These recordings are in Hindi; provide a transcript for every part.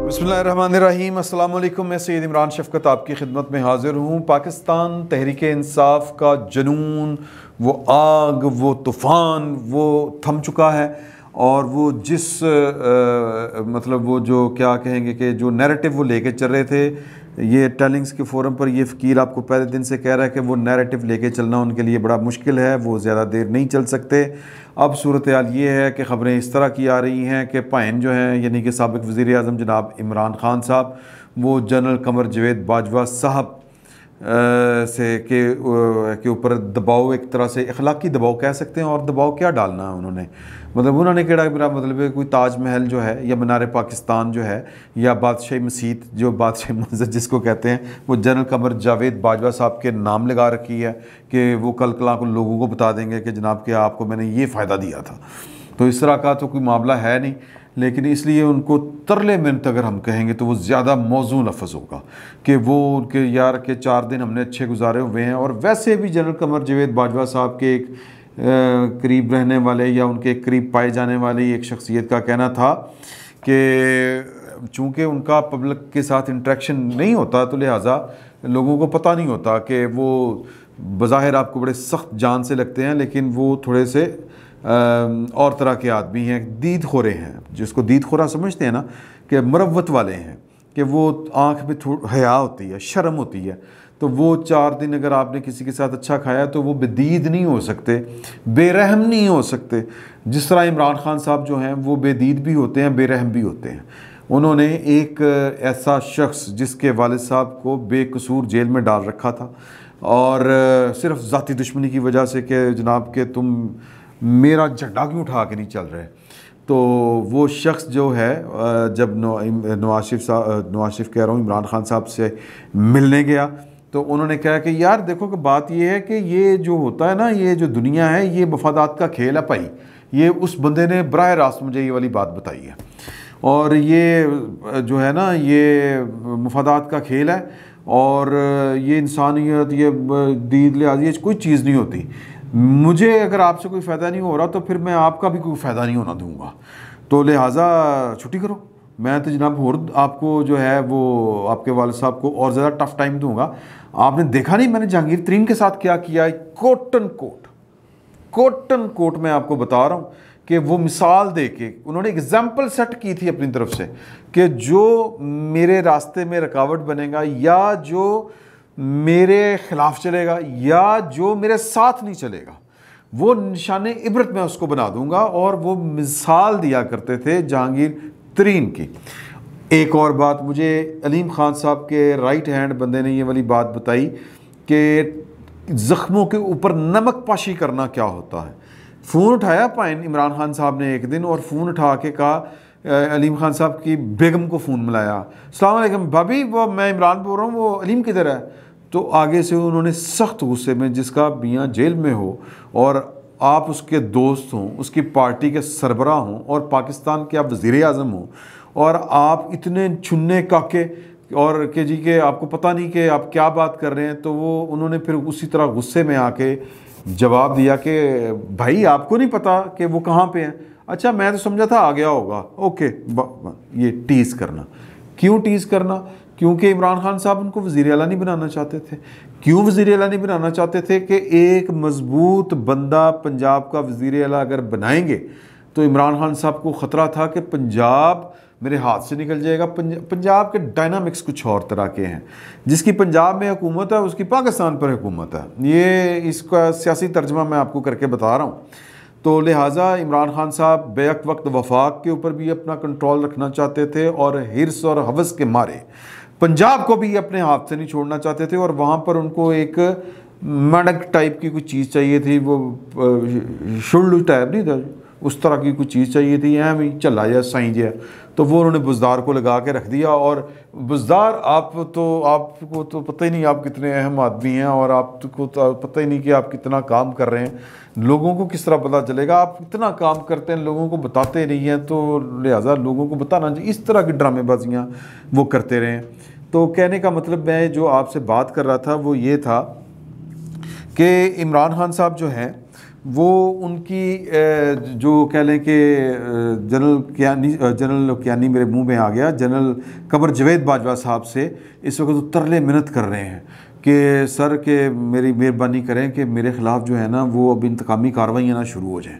बिस्मिल्लाहिर्रहमानिर्रहीम, अस्सलाम वालेकुम। मैं सैयद इमरान शफ़क़त आपकी खिदमत में हाज़िर हूँ। पाकिस्तान तहरीक इंसाफ का जुनून, वो आग, वो तूफ़ान, वो थम चुका है। और वो जिस मतलब वो जो क्या कहेंगे कि जो नैरेटिव वो लेके चल रहे थे, ये टेलिंग्स के फोरम पर ये फ़कीर आपको पहले दिन से कह रहा है कि वो नैरेटिव लेके चलना उनके लिए बड़ा मुश्किल है, वो ज़्यादा देर नहीं चल सकते। अब सूरत हाल ये है कि ख़बरें इस तरह की आ रही हैं कि पाइन जो हैं, यानी कि साबिक़ वज़ीर आज़म जनाब इमरान ख़ान साहब, वो जनरल कमर जावेद बाजवा साहब से के ऊपर दबाव, एक तरह से अखलाकी दबाव कह सकते हैं। और दबाव क्या डालना है उन्होंने, मतलब उन्होंने केड़ा, मेरा मतलब है कोई ताजमहल जो है या मीनार पाकिस्तान जो है या बादशाही मस्जिद, जो बादशाही मस्जिद जिसको कहते हैं, वो जनरल कमर जावेद बाजवा साहब के नाम लगा रखी है कि वो कल कला को लोगों को बता देंगे कि जनाब कि आपको मैंने ये फ़ायदा दिया था। तो इस तरह का तो कोई मामला है नहीं, लेकिन इसलिए उनको तरले मिनट अगर हम कहेंगे तो वो ज़्यादा मौजू लफ्ज़ होगा कि वो उनके यार के 4 दिन हमने अच्छे गुजारे हुए हैं। और वैसे भी जनरल कमर जावेद बाजवा साहब के एक करीब रहने वाले या उनके करीब पाए जाने वाली एक शख्सियत का कहना था कि चूँकि उनका पब्लिक के साथ इंटरेक्शन नहीं होता, तो लिहाजा लोगों को पता नहीं होता कि वो बज़ाहिर आपको बड़े सख्त जान से लगते हैं, लेकिन वो थोड़े से और तरह के आदमी हैं, दीद खोरे हैं, जिसको दीद खोरा समझते हैं ना, कि मरवत वाले हैं, कि वो आँख में थोड़ी हया होती है, शर्म होती है। तो वो 4 दिन अगर आपने किसी के साथ अच्छा खाया तो वो बेदीद नहीं हो सकते, बेरहम नहीं हो सकते। जिस तरह इमरान ख़ान साहब जो हैं वो बेदीद भी होते हैं, बेरहम भी होते हैं। उन्होंने एक ऐसा शख्स जिसके वालिद साहब को बेकसूर जेल में डाल रखा था, और सिर्फ ज़ाती दुश्मनी की वजह से कि जनाब के तुम मेरा झंडा क्यों उठा के नहीं चल रहे, तो वो शख्स जो है जब नवाज शरीफ कह रहा हूँ, इमरान ख़ान साहब से मिलने गया, तो उन्होंने कहा कि यार देखो कि बात ये है कि ये जो होता है ना, ये जो दुनिया है, ये मफादात का खेल है भाई। ये उस बंदे ने बराह रास्त मुझे ये वाली बात बताई है, और ये जो है ना, ये मफादात का खेल है, और ये इंसानियत, ये दीद लिहाज, ये कोई चीज़ नहीं होती। मुझे अगर आपसे कोई फ़ायदा नहीं हो रहा तो फिर मैं आपका भी कोई फ़ायदा नहीं होना दूंगा, तो लिहाजा छुट्टी करो। मैं तो जनाब और आपको जो है वो आपके वालिद साहब को और ज़्यादा टफ़ टाइम दूंगा। आपने देखा नहीं मैंने जहांगीर तरीन के साथ क्या किया, कोटन कोट मैं आपको बता रहा हूँ कि वो मिसाल दे के उन्होंने एग्जाम्पल सेट की थी अपनी तरफ से कि जो मेरे रास्ते में रुकावट बनेगा, या जो मेरे ख़िलाफ़ चलेगा, या जो मेरे साथ नहीं चलेगा, वो निशाने इबरत में उसको बना दूंगा। और वो मिसाल दिया करते थे जहांगीर तरीन की। एक और बात, मुझे अलीम ख़ान साहब के राइट हैंड बंदे ने ये वाली बात बताई कि ज़ख्मों के ऊपर नमक पाशी करना क्या होता है। फ़ोन उठाया पाइन इमरान ख़ान साहब ने एक दिन, और फ़ोन उठा के कहा, अलीम ख़ान साहब की बेगम को फ़ोन मिलाया, अस्सलाम वालेकुम भाभी, वो मैं इमरान बोल रहा हूँ, वो अलीम किधर है। तो आगे से उन्होंने सख्त गुस्से में, जिसका मियाँ जेल में हो और आप उसके दोस्त हों, उसकी पार्टी के सरबराह हों, और पाकिस्तान के आप वज़ीर आज़म हों, और आप इतने छुन्ने काके और के जी के आपको पता नहीं कि आप क्या बात कर रहे हैं, तो वो उन्होंने फिर उसी तरह गुस्से में आके जवाब दिया कि भाई आपको नहीं पता कि वो कहाँ पे हैं। अच्छा, मैं तो समझा था आ गया होगा। ओके, ये टीज़ करना, क्यों टीज़ करना? क्योंकि इमरान ख़ान साहब उनको वज़ीर आला नहीं बनाना चाहते थे। क्यों वज़ीर आला नहीं बनाना चाहते थे? कि एक मजबूत बंदा पंजाब का वज़ीर आला अगर बनाएंगे तो इमरान ख़ान साहब को ख़तरा था कि पंजाब मेरे हाथ से निकल जाएगा। पंजाब के डायनामिक्स कुछ और तरह के हैं। जिसकी पंजाब में हुकूमत है उसकी पाकिस्तान पर हुकूमत है, ये इसका सियासी तर्जमा मैं आपको करके बता रहा हूँ। तो लिहाजा इमरान ख़ान साहब बेक वक्त वफाक के ऊपर भी अपना कंट्रोल रखना चाहते थे, और हिर्स और हवस के मारे पंजाब को भी अपने हाथ से नहीं छोड़ना चाहते थे। और वहाँ पर उनको एक मडक टाइप की कोई चीज़ चाहिए थी, वो शुल्लू टाइप नहीं था, उस तरह की कोई चीज़ चाहिए थी, यहाँ भी चला जाए साई जै। तो वो उन्होंने बुज़दार को लगा के रख दिया। और बुज़दार आपको तो पता ही नहीं आप कितने अहम आदमी हैं, और आपको तो पता ही नहीं कि आप कितना काम कर रहे हैं। लोगों को किस तरह पता चलेगा? आप इतना काम करते हैं, लोगों को बताते नहीं हैं, तो लिहाजा लोगों को बताना चाहिए। इस तरह की ड्रामेबाजियाँ वो करते रहें। तो कहने का मतलब मैं जो आपसे बात कर रहा था वो ये था कि इमरान ख़ान साहब जो हैं वो उनकी जो कह लें कि जनरल कियानी मेरे मुंह में आ गया, जनरल कमर जवेद बाजवा साहब से इस वक्त तरले मिन्नत कर रहे हैं कि सर के मेरी मेहरबानी करें कि मेरे ख़िलाफ़ जो है ना वो अब इंतकामी कार्रवाइयाँ ना शुरू हो जाएँ।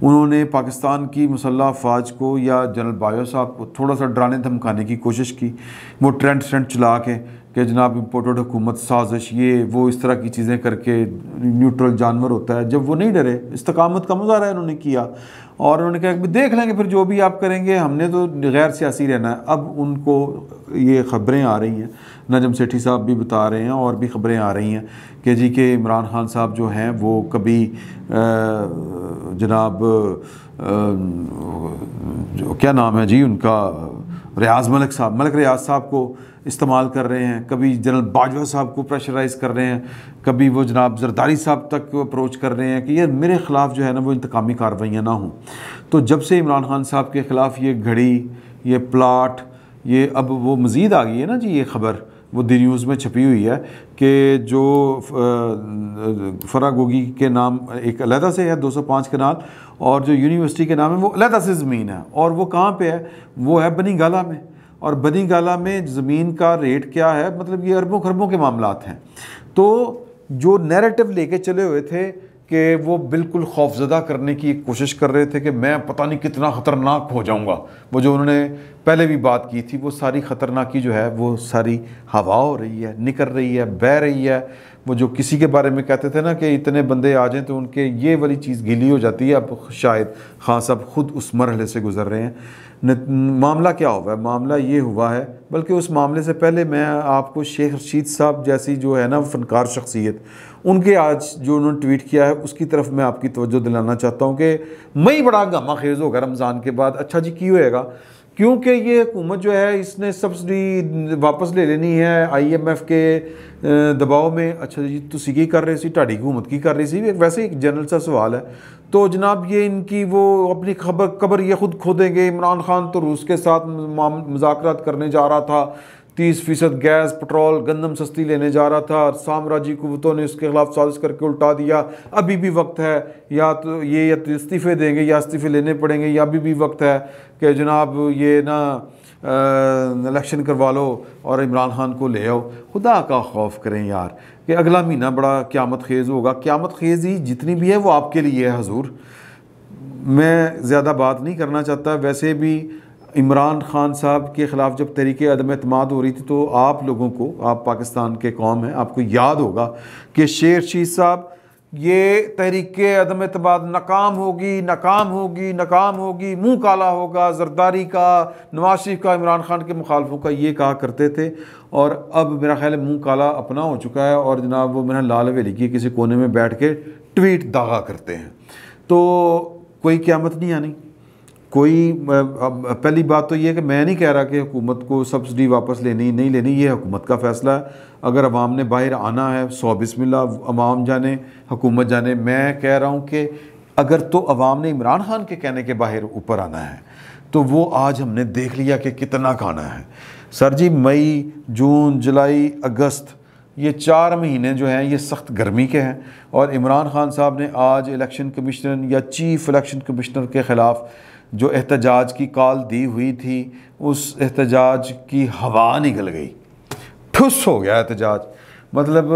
उन्होंने पाकिस्तान की मुसल्लह अफवाज को या जनरल बाजवा साहब को थोड़ा सा डराने धमकाने की कोशिश की, वो ट्रेंड चला के कि जनाब इम्पोर्टेड हुकूमत साजिश ये वो इस तरह की चीज़ें करके न्यूट्रल जानवर होता है। जब वो नहीं डरे, इस्तकामत का मुजाहरा उन्होंने किया और उन्होंने कहा कि देख लेंगे फिर जो भी आप करेंगे, हमने तो गैर सियासी रहना है। अब उनको ये ख़बरें आ रही हैं, नजम सेठी साहब भी बता रहे हैं और भी ख़बरें आ रही हैं कि जी के इमरान खान साहब जो हैं वो कभी जनाब जो क्या नाम है जी उनका, रियाज मलिक रियाज साहब को इस्तेमाल कर रहे हैं, कभी जनरल बाजवा साहब को प्रेशराइज़ कर रहे हैं, कभी वो जनाब जरदारी साहब तक अप्रोच कर रहे हैं कि ये मेरे ख़िलाफ़ जो है ना वो इंतकामी कार्रवाइयाँ ना हों। तो जब से इमरान खान साहब के ख़िलाफ़ ये घड़ी, ये प्लाट, ये अब वो मज़ीद आ गई है ना जी, ये ख़बर वो दी न्यूज़ में छपी हुई है कि जो फरागोगी के नाम एक अलहदा से है 205 कनाल, और जो यूनिवर्सिटी के नाम है वो अलहदा से ज़मीन है, और वो कहाँ पे है, वो है बनी गाला में। और बनी गाला में ज़मीन का रेट क्या है, मतलब ये अरबों खरबों के मामलात हैं। तो जो नैरेटिव लेके चले हुए थे कि वो बिल्कुल खौफजदा करने की कोशिश कर रहे थे कि मैं पता नहीं कितना ख़तरनाक हो जाऊंगा, वो जो उन्होंने पहले भी बात की थी, वो सारी ख़तरनाकी जो है वो सारी हवा हो रही है, निकल रही है, बह रही है। वो जो किसी के बारे में कहते थे ना कि इतने बंदे आ जाएं तो उनके ये वाली चीज़ गीली हो जाती है, अब शायद खान साहब ख़ुद उस मरहले से गुज़र रहे हैं। मामला क्या हुआ है, मामला ये हुआ है, बल्कि उस मामले से पहले मैं आपको शेख रशीद साहब जैसी जो है ना फ़नकार शख्सियत, उनके आज जो उन्होंने ट्वीट किया है उसकी तरफ मैं आपकी तवज्जो दिलाना चाहता हूँ कि मई बड़ा गामा खेज़ होगा रमज़ान के बाद। अच्छा जी क्यों होएगा, क्योंकि ये हुकूमत जो है इसने सब्सिडी वापस ले लेनी है IMF के दबाव में। अच्छा जी तुसी की कर रहे सी, ढाडी हुकूमत की कर रही सी, वैसे एक जनरल सा सवाल है। तो जनाब ये इनकी वो अपनी खबर ये खुद खोदेंगे। इमरान खान तो रूस के साथ मुज़ाकरात करने जा रहा था, 30% गैस पेट्रोल गंदम सस्ती लेने जा रहा था, साम्राज्यी कुव्वतों ने उसके खिलाफ साजिश करके उल्टा दिया। अभी भी वक्त है, या तो ये या तो इस्तीफ़े देंगे या इस्तीफ़े लेने पड़ेंगे, या अभी भी वक्त है कि जनाब ये ना इलेक्शन करवा लो और इमरान खान को ले आओ। खुदा का खौफ करें यार कि अगला महीना बड़ा क़यामत खेज़ होगा। क़यामत खेज़ी जितनी भी है वो आपके लिए है हजूर। मैं ज़्यादा बात नहीं करना चाहता। वैसे भी इमरान खान साहब के ख़िलाफ़ जब तहरीक अदम एतमाद हो रही थी तो आप लोगों को, आप पाकिस्तान के कौम हैं, आपको याद होगा कि शेर रशीद साहब ये तहरीक अदम एतमाद नाकाम होगी, नाकाम होगी, नाकाम होगी, मुंह काला होगा, जरदारी का, नवाज शरीफ का, इमरान खान के मुखालफों का, ये कहा करते थे। और अब मेरा ख्याल है मुंह काला अपना हो चुका है और जनाब वो मेरा लाल हवेली की किसी कोने में बैठ के ट्वीट दागा करते हैं। तो कोई क़यामत नहीं आनी। कोई पहली बात तो ये है कि मैं नहीं कह रहा कि हुकूमत को सब्सिडी वापस लेनी नहीं लेनी, ये हुकूमत का फ़ैसला है। अगर अवाम ने बाहर आना है 100 बिस्मिल्लाह, अवाम जाने, हुकूमत जाने। मैं कह रहा हूँ कि अगर तो अवाम ने इमरान खान के कहने के बाहर ऊपर आना है तो वो आज हमने देख लिया कि कितना खाना है। सर जी मई, जून, जुलाई, अगस्त, ये 4 महीने जो हैं ये सख्त गर्मी के हैं, और इमरान खान साहब ने आज इलेक्शन कमिश्नर या चीफ इलेक्शन कमिश्नर के ख़िलाफ़ जो एहतजाज की कॉल दी हुई थी, उस एहतजाज की हवा निकल गई, ठुस हो गया एहतजाज। मतलब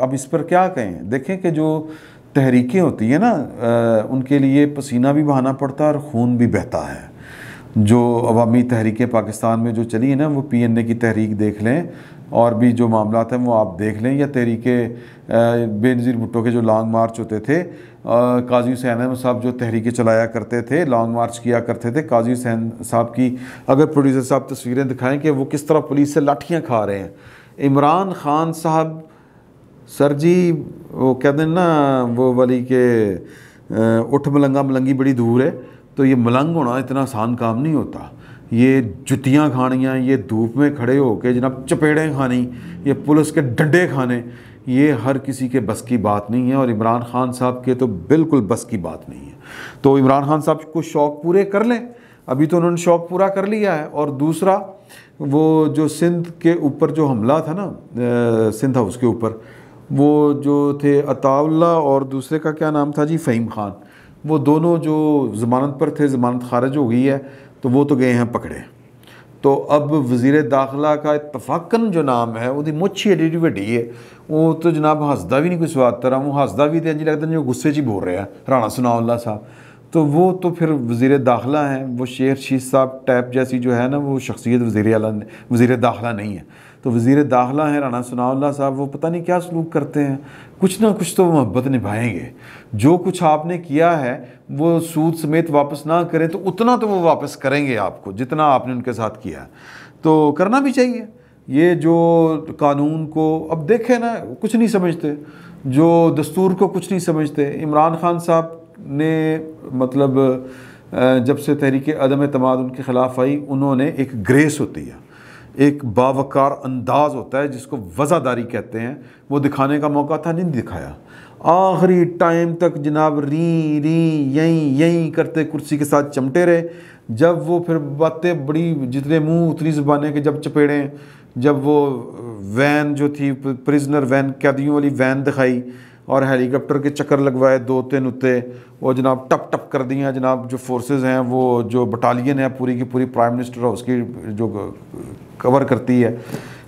अब इस पर क्या कहें। देखें कि जो तहरीकें होती हैं ना, उनके लिए पसीना भी बहाना पड़ता है और खून भी बहता है। जो अवामी तहरीकें पाकिस्तान में जो चली है ना, वो PNA की तहरीक देख लें, और भी जो मामलात हैं वो आप देख लें, या तहरीके बेनज़ीर भुट्टो के जो लॉन्ग मार्च होते थे, काजी हुसैन अहमद साहब जो तहरीकें चलाया करते थे, लॉन्ग मार्च किया करते थे। काजी हुसैन साहब की अगर प्रोड्यूसर साहब तस्वीरें दिखाएं कि वो किस तरह पुलिस से लाठियाँ खा रहे हैं। इमरान खान साहब सर जी वो कहते हैं ना वो वाली के उठ मलंगा मलंगी बड़ी दूर है, तो ये मलंग होना इतना आसान काम नहीं होता। ये जुतियाँ खानियाँ, ये धूप में खड़े होकर जनाब चपेड़ें खानी, ये पुलिस के डंडे खाने, ये हर किसी के बस की बात नहीं है, और इमरान खान साहब के तो बिल्कुल बस की बात नहीं है। तो इमरान खान साहब को शौक़ पूरे कर लें, अभी तो उन्होंने शौक़ पूरा कर लिया है। और दूसरा वो जो सिंध के ऊपर जो हमला था ना, सिंध हाउस के ऊपर, वो जो थे अताउल्ला और दूसरे का क्या नाम था जी, फ़हीम ख़ान, वो दोनों जो ज़मानत पर थे, ज़मानत खारिज हो गई है तो वो तो गए हैं पकड़े। तो अब वज़ीर दाखिला का इत्तफाकन जो नाम है वो मुच्छी एडी वड्डी है, वो तो जनाब हसदा भी नहीं कोई स्वाद तरह, वो हसदा भी तो इंज लगता जो गुस्से च ही बोल रहे हैं राणा सनाउल्लाह साहब। तो वो तो फिर वज़ीर दाखिला हैं, वो शेर शीर साहब टाइप जैसी जो है ना वो शख्सियत वज़ीर दाखिला नहीं है। तो वज़ीर दाखिला हैं राणा सनाउल्लाह साहब, वो पता नहीं क्या सलूक करते हैं, कुछ ना कुछ तो मोहब्बत निभाएंगे। जो कुछ आपने किया है वो सूद समेत वापस ना करें तो उतना तो वो वापस करेंगे आपको जितना आपने उनके साथ किया है, तो करना भी चाहिए। ये जो कानून को अब देखें ना, कुछ नहीं समझते, जो दस्तूर को कुछ नहीं समझते। इमरान खान साहब ने मतलब जब से तहरीक अदम एतमाद उनके ख़िलाफ़ आई, उन्होंने एक ग्रेस होती है, एक बावकार अंदाज़ होता है जिसको वज़ादारी कहते हैं, वो दिखाने का मौका था, नहीं दिखाया। आखिरी टाइम तक जनाब री यहीं यहीं करते कुर्सी के साथ चमटे रहे। जब वो फिर बातें बड़ी, जितने मुंह उतनी ज़ुबानें के जब चपेड़े, जब वो वैन जो थी प्रिजनर वैन, कैदियों वाली वैन दिखाई और हेलीकॉप्टर के चक्कर लगवाए 2-3 उत्ते, वो जनाब टप टप कर दिया। जनाब जो फोर्सेस हैं, वो जो बटालियन है पूरी की पूरी प्राइम मिनिस्टर हाउस की जो कवर करती है,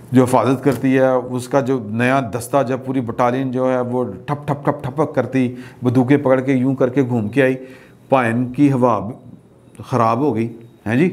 जो हिफाजत करती है, उसका जो नया दस्ता जब पूरी बटालियन जो है वो ठप ठप ठप ठपक करती, बंदूकें पकड़ के यूं करके घूम के आई, पायन की हवा ख़राब हो गई हैं जी।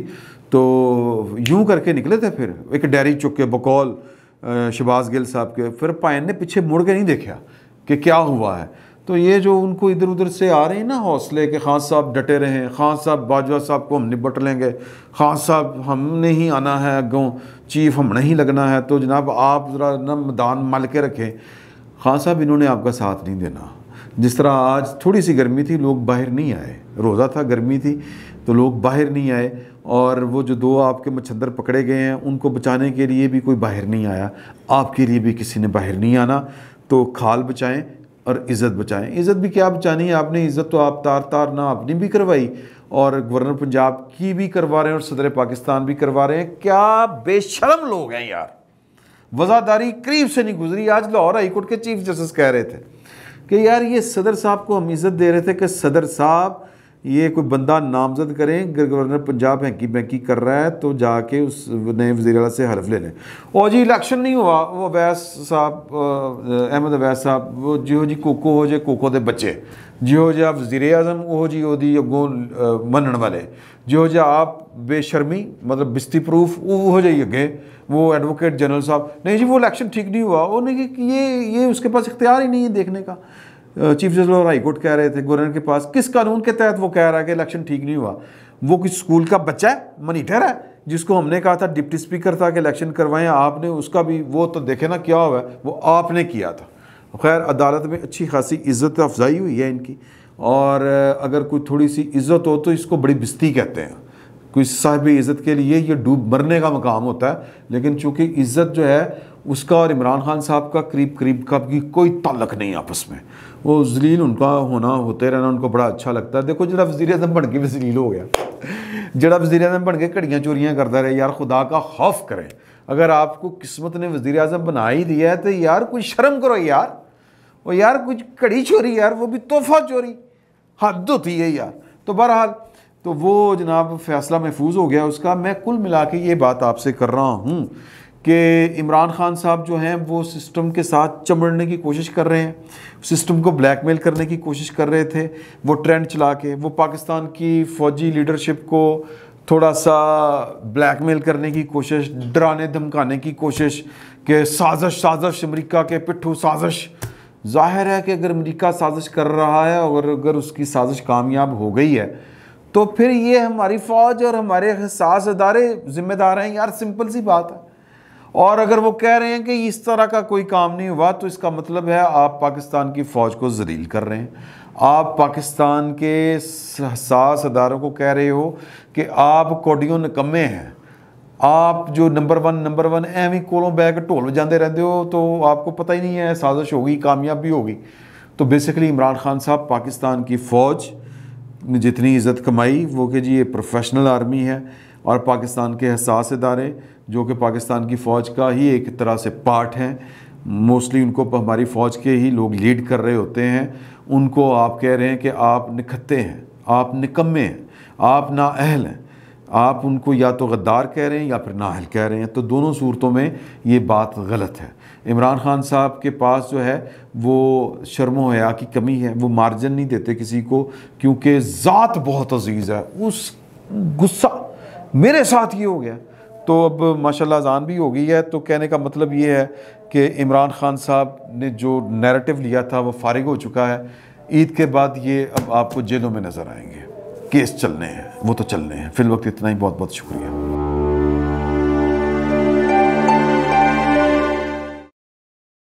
तो यूं करके निकले थे, फिर एक डायरी चुक के बकौल शहबाज गिल साहब के, फिर पायन ने पीछे मुड़ के नहीं देखा कि क्या हुआ है। तो ये जो उनको इधर उधर से आ रहे हैं ना हौसले कि खान साहब डटे रहें, खान साहब बाजवा साहब को हम निपट लेंगे, खान साहब हमने ही आना है, अगों चीफ हमने ही लगना है, तो जनाब आप ज़रा ना मैदान मल के रखें। खान साहब इन्होंने आपका साथ नहीं देना। जिस तरह आज थोड़ी सी गर्मी थी, लोग बाहर नहीं आए, रोज़ा था, गर्मी थी तो लोग बाहर नहीं आए, और वो जो 2 आपके मच्छर पकड़े गए हैं उनको बचाने के लिए भी कोई बाहर नहीं आया, आपके लिए भी किसी ने बाहर नहीं आना। तो खाल बचाएं और इज़्ज़त बचाएं। इज़्ज़त भी क्या बचानी है आपने, इज़्ज़त तो आप तार ना अपनी भी करवाई और गवर्नर पंजाब की भी करवा रहे हैं और सदर पाकिस्तान भी करवा रहे हैं। क्या बेशर्म लोग हैं यार, वज़ादारी करीब से नहीं गुजरी। आज लाहौर हाई कोर्ट के चीफ जस्टिस कह रहे थे कि यार ये सदर साहब को हम इज़्ज़त दे रहे थे कि सदर साहब ये कोई बंदा नामजद करें, गवर्नर पंजाब हैंकी बैंकी कर रहा है तो जाके उस नए वज़ीर आला से हल्फ ले लें। और जी इलेक्शन नहीं हुआ, वो अवैस साहब, अहमद अवैस साहब, वो जिहो जी कोको हो जे कोको दे बच्चे, जिहो जा वज़ीर आज़म वो जी ओदी अगों मनण वाले, जिहो जा आप बेशर्मी मतलब बिस्ती प्रूफ वो जाइए अगे वो एडवोकेट जनरल साहब, नहीं जी वो इलेक्शन ठीक नहीं हुआ, उन्होंने कि ये उसके पास इख्तियार ही नहीं है देखने का। चीफ जस्टिस और हाई कोर्ट कह रहे थे गवर्नर के पास, किस कानून के तहत वो कह रहा है कि इलेक्शन ठीक नहीं हुआ? वो कुछ स्कूल का बच्चा है, मनीटर है, जिसको हमने कहा था डिप्टी स्पीकर था कि इलेक्शन करवाएं, आपने उसका भी वो तो देखे ना क्या हुआ है, वो आपने किया था। खैर अदालत में अच्छी खासी इज़्ज़त अफजाई हुई है इनकी, और अगर कोई थोड़ी सी इज़्ज़त हो तो इसको बड़ी बिस्ती कहते हैं। कोई साहिब इज़्ज़त के लिए ये डूब मरने का मकाम होता है, लेकिन चूँकि इज़्ज़त जो है उसका और इमरान खान साहब का करीब करीब का भी कोई ताल्लुक नहीं आपस में, वो जलील उनका होना होते रहना उनको बड़ा अच्छा लगता है। देखो जरा वज़ीर आज़म बन के भी जलील हो गया, जरा वज़ीर आज़म बन के घड़ियाँ चोरियाँ करता रहे। यार खुदा का खौफ करें, अगर आपको किस्मत ने वज़ीर आज़म बना ही दिया है तो यार कुछ शर्म करो यार, वो यार कुछ घड़ी चोरी यार, वो भी तोहफा चोरी, हद होती है यार। तो बहरहाल तो वो जनाब फ़ैसला महफूज हो गया उसका। मैं कुल मिला के ये बात आपसे कर रहा हूँ कि इमरान खान साहब जो हैं वो सिस्टम के साथ चमड़ने की कोशिश कर रहे हैं, सिस्टम को ब्लैकमेल करने की कोशिश कर रहे थे। वो ट्रेंड चला के वो पाकिस्तान की फ़ौजी लीडरशिप को थोड़ा सा ब्लैकमेल करने की कोशिश, डराने धमकाने की कोशिश कि साजिश अमेरिका के पिट्ठू साजिश। जाहिर है कि अगर अमेरिका साजिश कर रहा है और अगर उसकी साजिश कामयाब हो गई है तो फिर ये हमारी फ़ौज और हमारे हसास अदारे ज़िम्मेदार हैं यार, सिंपल सी बात है। और अगर वो कह रहे हैं कि इस तरह का कोई काम नहीं हुआ तो इसका मतलब है आप पाकिस्तान की फ़ौज को ज़लील कर रहे हैं, आप पाकिस्तान के हसास अदारों को कह रहे हो कि आप कोडियों निकम्मे हैं, आप जो नंबर वन एवं कोलों बैग ढोल बजाते रहते हो तो आपको पता ही नहीं है साजिश होगी कामयाब भी होगी। तो बेसिकली इमरान खान साहब पाकिस्तान की फ़ौज ने जितनी इज़्ज़त कमाई वो कि जी ये प्रोफेशनल आर्मी है, और पाकिस्तान के हसास इदारे जो कि पाकिस्तान की फ़ौज का ही एक तरह से पार्ट हैं, मोस्टली उनको हमारी फ़ौज के ही लोग लीड कर रहे होते हैं, उनको आप कह रहे हैं कि आप निखत्ते हैं, आप निकम्मे हैं, आप नाअहल हैं, आप उनको या तो गद्दार कह रहे हैं या फिर नाअहल कह रहे हैं। तो दोनों सूरतों में ये बात गलत है। इमरान खान साहब के पास जो है वो शर्म हया की कमी है, वो मार्जिन नहीं देते किसी को, क्योंकि ज़ात बहुत अजीज़ है। उस गुस्सा मेरे साथ ये हो गया, तो अब माशाल्लाह अज़ान भी हो गई है। तो कहने का मतलब ये है कि इमरान खान साहब ने जो नैरेटिव लिया था वो फारिग हो चुका है। ईद के बाद ये अब आपको जेलों में नज़र आएंगे, केस चलने हैं, वो तो चलने हैं। फिल वक्त इतना ही, बहुत बहुत शुक्रिया।